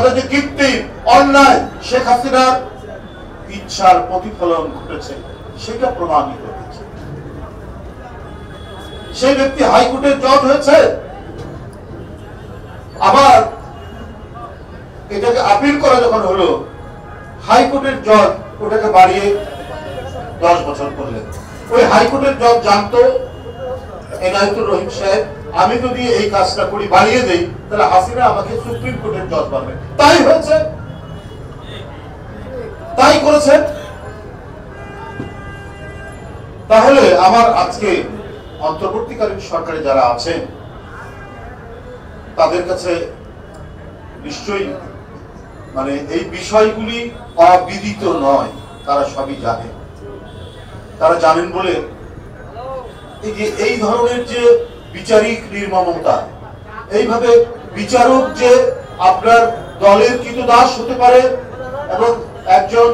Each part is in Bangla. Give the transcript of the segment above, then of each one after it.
তাহলে যে কৃত্রিম অন্যায় শেখ হাসিনার ইচ্ছার প্রতিফলন ঘটেছে সেটা প্রমাণিত হয়েছে। সেই ব্যক্তি হাইকোর্টের জজ হয়েছে, আবার এটাকে আপিল করা যখন হলো হাইকোর্টের জজ ওটাকে বাড়িয়ে 10 বছর করলেন। ওই হাইকোর্টের জজ জানতো এনায়েতুর রহিম সাহেব আমি যদি এই কাজটা করি বাড়িয়ে দেই তাহলে হাসিনা আমাকে সুপ্রিম কোর্টের জজ বানাবে। তাই হয়েছে, তাই করেছে। তাহলে আমার আজকে অন্তর্বর্তীকালীন সরকারে যারা আছেন তাদের কাছে নিশ্চয়ই মানে এই বিষয়গুলি অবিদিত নয়, তারা সবই জানেন। তারা জানেন বলে এই যে এই ধরনের যে বিচারিক নির্মমতা, এইভাবে বিচারক যে আপনার দলের কৃতদাস হতে পারে এবং একজন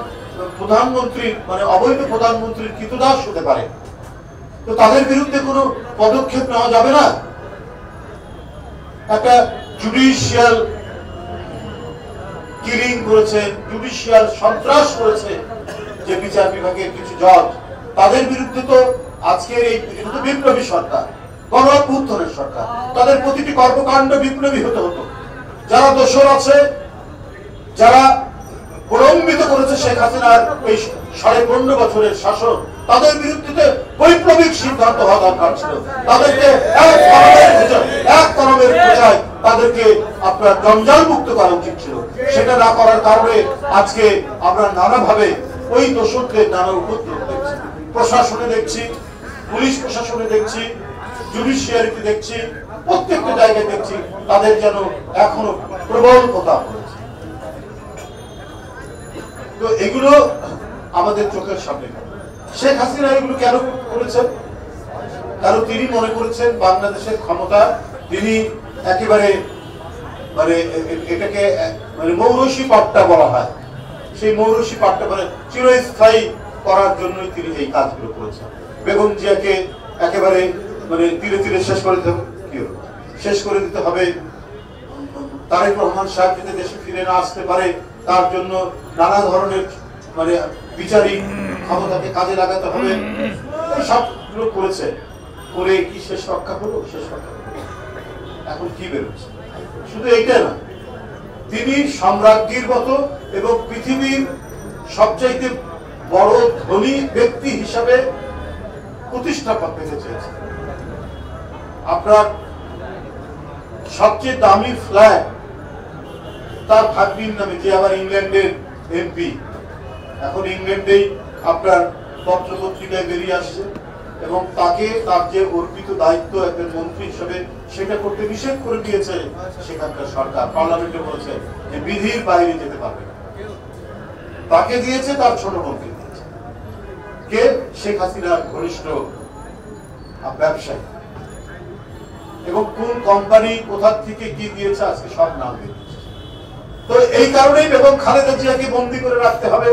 প্রধানমন্ত্রী মানে অবৈধ প্রধানমন্ত্রীর কৃতদাস হতে পারে, তো তাদের বিরুদ্ধে কোনো পদক্ষেপ নেওয়া যাবে না? একটা জুডিশিয়াল কিলিং করেছে, জুডিশিয়াল সন্ত্রাস করেছে যে বিচার বিভাগের কিছু জজ, তাদের বিরুদ্ধে তো আজকের এই বিপ্লবী সরকার, গণ অভ্যুত্থানের সরকার, তাদের প্রতিটি কর্মকাণ্ড বিপ্লবী হতে হতো। যারা দোষর আছে, যারা প্রলম্বিত করেছে শেখ হাসিনার এই 15.5 বছরের শাসন, তাদের বিরুদ্ধে বৈপ্লবিক সিদ্ধান্ত হওয়া দরকার ছিল। তাদেরকে এক কলমের খোঁচায় তাদেরকে আপনার জঞ্জাল মুক্ত করা উচিত ছিল। সেটা না করার কারণে আজকে আমরা নানাভাবে ওই দোষরদের নানা উপদ্রব দেখছি, প্রশাসনে দেখছি, পুলিশ প্রশাসনে দেখছি, জুডিশিয়ারিতে দেখছি, প্রত্যেকটা জায়গায় দেখছি তাদের যেন এখনো প্রবল প্রতাপ রয়েছে। তো এগুলো আমাদের চোখের সামনে। শেখ হাসিনা এগুলো কেন করেছেন? কারণ তিনি মনে করেছেন বাংলাদেশের ক্ষমতা তিনি একেবারে মানে এটাকে মানে মৌরসি পাট্টা বলা হয়, সেই মৌরসি পাট্টা মানে চিরস্থায়ী করার জন্যই তিনি এই কাজগুলো করেছেন। বেগম জিয়াকে একেবারে মানে ধীরে ধীরে শেষ করে দিতে হবে। তারেক রহমান সাহেব যদি দেশে ফিরে না আসতে পারে তার জন্য নানা ধরনের মানে বিচারিক ক্ষমতাকে কাজে লাগাতে হবে। সবগুলো করেছে, করে কি শেষ রক্ষা হলো? শেষ রক্ষা হলো। এখন কি বেরোচ্ছে? শুধু এইটা না, তিনি সম্রাজ্ঞীর মতো এবং পৃথিবীর সবচাইতে বড় ধনী ব্যক্তি হিসাবে প্রতিষ্ঠা পেতে চেয়েছেন। আপনার সবচেয়ে দামি ফ্ল্যাট তার ভাগ্নির নামে, যে আবার ইংল্যান্ডের এমপি, এখন ইংল্যান্ডেই আপনার পত্রপত্রিকায় বেরিয়ে আসছে, এবং তাকে তার যে অর্পিত দায়িত্ব একজন মন্ত্রী হিসেবে সেটা করতে নিষেধ করে দিয়েছে সেখানকার সরকার। পার্লামেন্টে বলেছে যে বিধির বাইরে যেতে পারবে না। তাকে দিয়েছে, তার ছোট বোনকে দিয়েছে। কে? শেখ হাসিনার ঘনিষ্ঠ ব্যবসায়ী। এবং কোন কোম্পানি কোথা থেকে কি দিয়েছে আজকে সব নাম দিয়েছে। তো এই কারণেই বেগম খালেদা জিয়াকে বন্দী করে রাখতে হবে,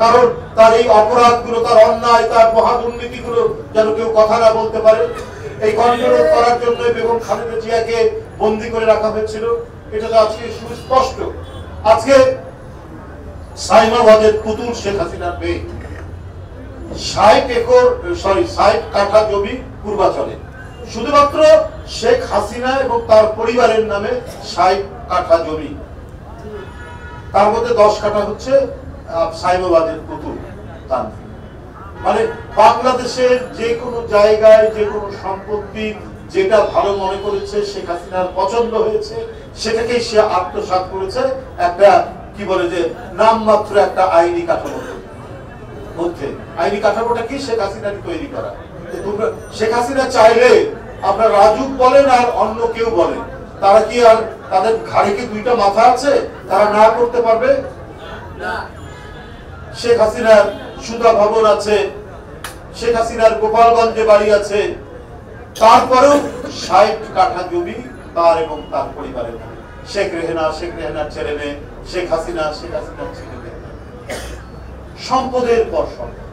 কারণ তার এই অপরাধগুলো, তার অন্যায়, তার মহাদুর্নীতিগুলো যেন কেউ কথা না বলতে পারে। এই কন্ট্রোল করার জন্য বেগম খালেদা জিয়াকে বন্দী করে রাখা হয়েছিল। এটা তো আজকে সুস্পষ্ট। আজকে সাইমাবাদের পুতুল শেখ হাসিনার মেয়ে 60 কাঠা জমি পূর্বাচলে, শুধুমাত্র শেখ হাসিনা এবং তার পরিবারের নামে 60 কাঠা জমি, তার মধ্যে 10 কাঠা হচ্ছে সাইমাবাদের পুতুল। মানে বাংলাদেশের যে কোনো জায়গায় যে কোনো সম্পত্তি যেটা ভালো মনে করেছে, শেখ হাসিনার পছন্দ হয়েছে, সেটাকে সে আত্মসাৎ করেছে একটা কি বলে যে নামমাত্র একটা আইনি কাঠামোর মধ্যে। আইনি কাঠামোটা কি? শেখ হাসিনার তৈরি করা। শেখ হাসিনা চাইলে আপনার রাজুক বলেন আর অন্য কেউ বলেন, তারা কি আর তাদের ঘাড়ে কি দুইটা মাথা আছে? তারা না করতে পারবে? শেখ হাসিনার সুধা ভবন আছে, শেখ হাসিনার গোপালগঞ্জে বাড়ি আছে, তারপরেও 60 কাঠা জমি তার এবং তার পরিবারের। শেখ রেহেনার ছেলে মেয়ে, শেখ হাসিনার ছেলে মেয়ে, সম্পদের পর সম্পদ।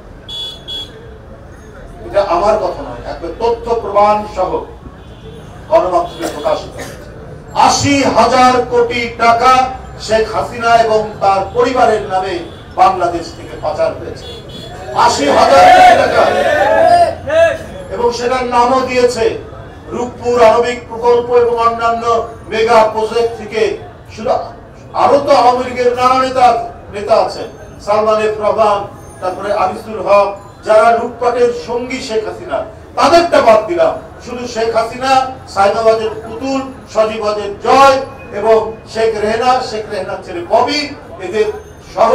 এটা আমার কথা নয়, একবার তথ্য প্রমাণ সহ গণমাধ্যমে প্রকাশিত। 80,000 কোটি টাকা শেখ হাসিনা এবং তার পরিবারের নামে বাংলাদেশ থেকে পাচার হয়েছে ৮০,০০০ কোটি টাকা, এবং সেটার নামও দিয়েছে রূপপুর আণবিক প্রকল্প এবং অন্যান্য মেগা প্রজেক্ট থেকে। আরো তো আওয়ামী লীগের নানা নেতা আছেন, সালমান এফ রহমান, তারপরে আনিসুল হক, যারা লুটপাটের সঙ্গী শেখ হাসিনা, তাদেরটা বাদ দিলাম। শুধু শেখ হাসিনা, সাইদাবাদের পুতুল, সজীবাদের জয় এবং শেখ রেহানার ছেলে ববি, এদের সহ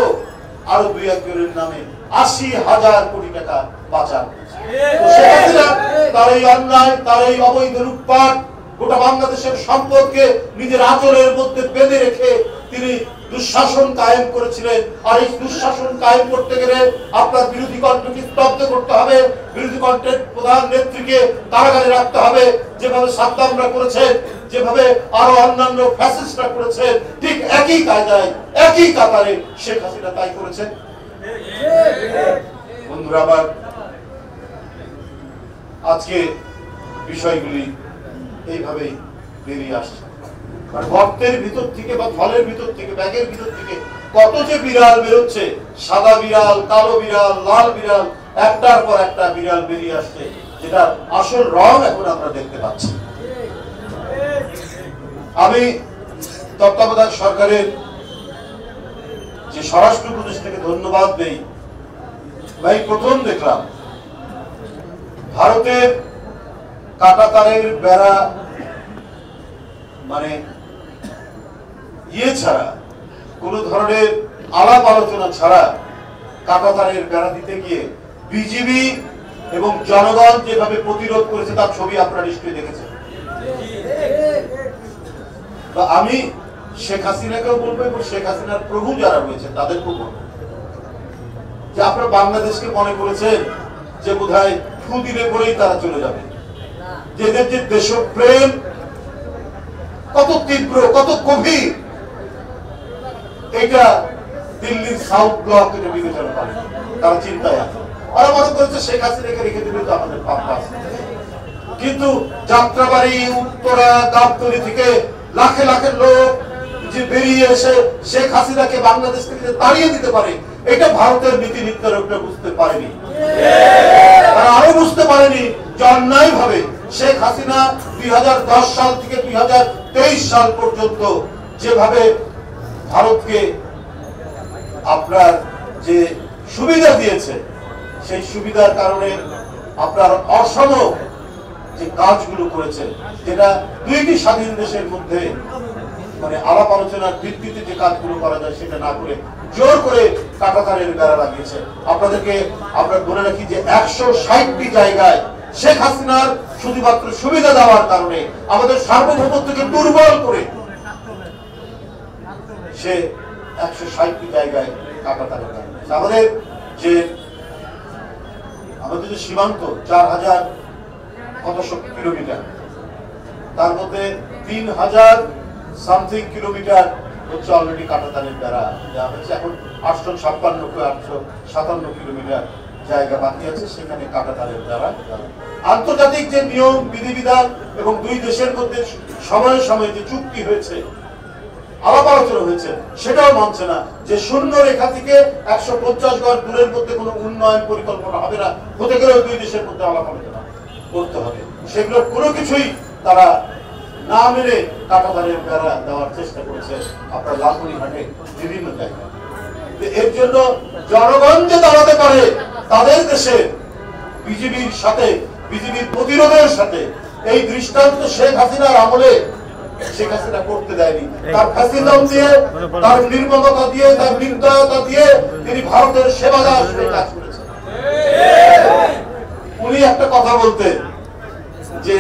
আরো ২-১ জনের নামে ৮০,০০০ কোটি টাকা পাচার। শেখ হাসিনা তার এই অন্যায়, তার এই অবৈধ লুটপাট, গোটা বাংলাদেশের সম্পদকে নিজের আঁচলের মধ্যে বেঁধে রেখে তিনি দুঃশাসন কায়েম করেছিলেন। আর এই দুঃশাসন কায়েম করতে গেলে আপনার বিরোধী কণ্ঠকে স্তব্ধ করতে হবে, বিরোধী কণ্ঠের প্রধান নেত্রীকে কারাগারে রাখতে হবে, যেভাবে সাদ্দামরা করেছেন, যেভাবে আরো অন্যান্য ফ্যাসিস্টরা করেছেন, ঠিক একই কায়দায় একই কাতারে শেখ হাসিনা তাই করেছেন। বন্ধুরা আমার, আজকে বিষয়গুলি এইভাবেই বেরিয়ে আসছে। গর্তের ভিতর থেকে বা ফলের ভিতর থেকে, ব্যাগের ভিতর থেকে কত যে বিড়াল বেরোচ্ছে, সাদা বিড়াল, কালো বিড়াল, লাল বিড়াল, একটার পর একটা বিড়াল বেরিয়ে আসছে, যেটা আসল রং এখন আমরা দেখতে পাচ্ছি। আমি তত্ত্বাবধায়ক সরকারের যে স্বরাষ্ট্র উপদেষ্টাকে ধন্যবাদ দেই। ভাই, প্রথম দেখলাম ভারতের কাঁটাতারের বেড়া মানে ছাড়া, কোন ধরনের আলাপ আলোচনা ছাড়া কাঁটাতারের বেড়া দিতে গিয়ে বিজিবি এবং জনগণ যেভাবে প্রতিরোধ করেছে তার ছবি আপনারা নিশ্চয়ই দেখেছেন। আমি শেখ হাসিনাকেও বলবো এবং শেখ হাসিনার প্রভু যারা রয়েছে তাদেরকেও বলবো যে আপনারা বাংলাদেশকে মনে করেছেন যে বোধহয় ফু দিলে পরেই তারা চলে যাবে। যেদের যে দেশপ্রেম কত তীব্র, কত গভীর, এটা দিল্লির সাউথ ব্লক এটা বিবেচনা করে, তারা চিন্তায় আছে। ওরা মনে করেছে শেখ হাসিনাকে রেখে দিলে তো আমাদের পাপ আছে। কিন্তু যাত্রাবাড়ি, উত্তরা, গাবতলী থেকে লাখে লাখে লোক যে বেরিয়ে এসে শেখ হাসিনাকে বাংলাদেশ থেকে তাড়িয়ে দিতে পারে, এটা ভারতের নীতি নির্ধারকরা বুঝতে পারেনি। তারা আরো বুঝতে পারেনি যে অন্যায় ভাবে শেখ হাসিনা ২০১০ সাল থেকে ২০২৩ সাল পর্যন্ত যেভাবে ভারতকে আপনার যে সুবিধা দিয়েছে, সেই সুবিধার কারণে আপনার অসম যে কাজগুলো করেছে, যেটা দুইটি স্বাধীন দেশের মধ্যে মানে আলাপ আলোচনার ভিত্তিতে যে কাজগুলো করা যায় সেটা না করে জোর করে কাঁটাতারের বেড়া লাগিয়েছে। আপনাদেরকে আমরা বলে রাখি যে ১৬০টি জায়গায় শেখ হাসিনার শুধুমাত্র সুবিধা দেওয়ার কারণে আমাদের সার্বভৌমত্বকে দুর্বল করে সে ১৬০টি জায়গায় কাঁটাতারের বেড়া লাগিয়েছে। আমাদের যে সীমান্ত ৪,০০০ কতশো কিলোমিটার, তার মধ্যে ৩,০০০ সামথিং কিলোমিটার হচ্ছে অলরেডি কাঁটাতারের বেড়া দেওয়া হয়েছে। এখন ৮৫৬ কিলোমিটার জায়গা বাকি আছে, সেখানে কাঁটাতারের বেড়া। আন্তর্জাতিক যে নিয়ম বিধিবিধান এবং দুই দেশের মধ্যে সময়ে সময়ে যে চুক্তি হয়েছে, আলাপ আলোচনা হয়েছে, সেটাও মানছে না যে শূন্য রেখা থেকে ১৫০ গজ দূরের মধ্যে কোনো উন্নয়ন পরিকল্পনা হবে না, হতে গেলেও দুই দেশের মধ্যে আলাপ আলোচনা করতে হবে। সেগুলোর কোনো কিছুই তারা না মেনে কাঁটাতারের বেড়া দেওয়ার চেষ্টা করেছে আপনার লালমনিরহাটে বিভিন্ন জায়গায়। এর জন্য জনগণ যে দাঁড়াতে পারে তাদের দেশে বিজেপির সাথে, বিজেপির প্রতিরোধের সাথে, এই দৃষ্টান্ত শেখ হাসিনার আমলে শেখ হাসিনা করতে দেয়নি। তার ফ্যাসিজম দিয়ে, তার নির্মমতা দিয়ে, তার নির্দয়তা দিয়ে তিনি ভারতের সেবাদার হয়ে কাজ করেছেন। উনি একটা কথা বলতেন যে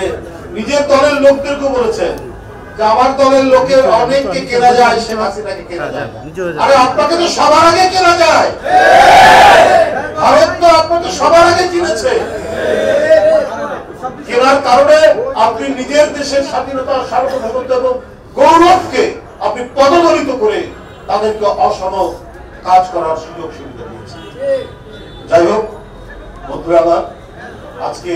নিজের দলের লোকদেরকে বলেছেন যে আমার দলের লোকের অনেককে কেনা যায়, শেখ হাসিনাকে কেনা যায়। আরে আপনাকে তো সবার আগে কেনা যায়, ভারত তো আপনাকে সবার আগে কিনেছে। কেনার কারণে আপনি নিজের দেশের স্বাধীনতা, সার্বভৌমত্ব এবং গৌরবকে আপনি পদদলিত করে তাদেরকে অসম কাজ করার সুযোগ সুবিধা দিয়েছেন। যাই হোক বন্ধুরা, আজকে